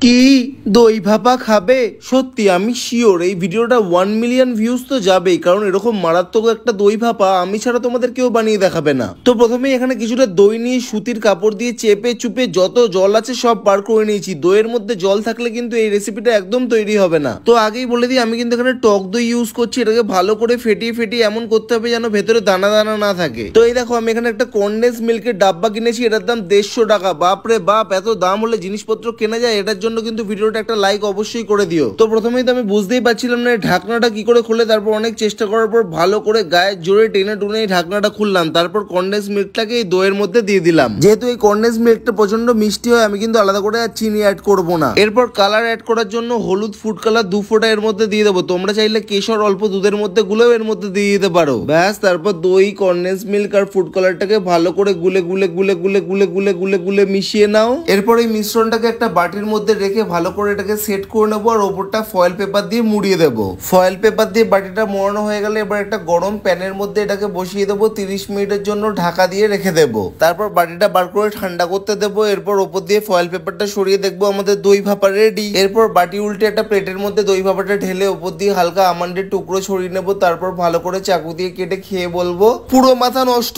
কি দই ভাপা খাবে? সত্যি আমি শিওর এই ভিডিওটা 1 মিলিয়ন ভিউজ তো যাবেই, কারণ এরকম মারাত্মক একটা দই ভাপা আমি ছাড়া তোমাদের কেউ বানিয়ে দেখাবে না। তো প্রথমেই এখানে কিছুটা দই নিয়ে সুতির কাপড় দিয়ে চেপে চুপে যত জল আছে সব বার করে নিয়েছি। দইয়ের মধ্যে জল থাকলে কিন্তু এই রেসিপিটা একদম তৈরি হবে না। তো আগেই বলে দিই, আমি কিন্তু এখানে টক দই ইউজ করছি। এটাকে ভালো করে ফেটিয়ে ফেটিয়ে এমন করতে হবে যেন ভেতরে দানা দানা না থাকে। তো এই দেখো, আমি এখানে একটা কনডেন্স মিল্কের ডাব্বা কিনেছি। এটার দাম 150 টাকা। বাপরে বাপ, এত দাম হলে জিনিসপত্র কেনা যায়? এটার জন্য কিন্তু ভিডিওটা একটা লাইক অবশ্যই করে দিও। তো প্রথমেই তো আমি বুঝতেই পারছিলাম না ঢাকনাটা কি করে খুলে, তারপর অনেক চেষ্টা করার পর ভালো করে গায়ে জোরে টেনে টুনে ঢাকনাটা খুললাম। তারপর কনডেন্স মিল্কটাকে এই দইয়ের মধ্যে দিয়ে দিলাম। যেহেতু এই কনডেন্স মিল্কটা প্রচন্ড মিষ্টি হয়, আমি কিন্তু আলাদা করে আর চিনি অ্যাড করব না। এরপর কালার অ্যাড করার জন্য হলুদ ফুড কালার 2 ফোঁটা এর মধ্যে দিয়ে দেবো। তোমরা চাইলে কেশর অল্প দুধের মধ্যে গুলেও এর মধ্যে দিয়ে দিতে পারো। ব্যাস, তারপর দই, কনডেন্স মিল্ক আর ফুড কালারটাকে ভালো করে গুলে গুলে গুলে গুলে গুলে গুলে গুলে গুলে মিশিয়ে নাও। এরপর এই মিশ্রণটাকে একটা বাটির মধ্যে রেখে ভালো করে এটাকে সেট করে নেবো আর ওপরটা ফয়েল পেপার দিয়ে মুড়িয়ে দেবো। ফয়েল পেপার দিয়ে বাটিটা মোড়ানো হয়ে গেলে এবার একটা গরম প্যানের মধ্যে এটাকে বসিয়ে দেবো। 30 মিনিটের জন্য ঢাকা দিয়ে রেখে দেবো। তারপর বাটিটা বার করে ঠান্ডা করতে দেবো। এরপর ওপর দিয়ে ফয়েল পেপারটা সরিয়ে দেখবো আমাদের দই ভাপা রেডি। এরপর বাটি উল্টে একটা প্লেটের মধ্যে দই ভাপাটা ঢেলে ওপর দিয়ে হালকা আমন্ডের টুকরো ছড়িয়ে নেবো। তারপর ভালো করে চাকু দিয়ে কেটে খেয়ে বলবো পুরো মাথা নষ্ট।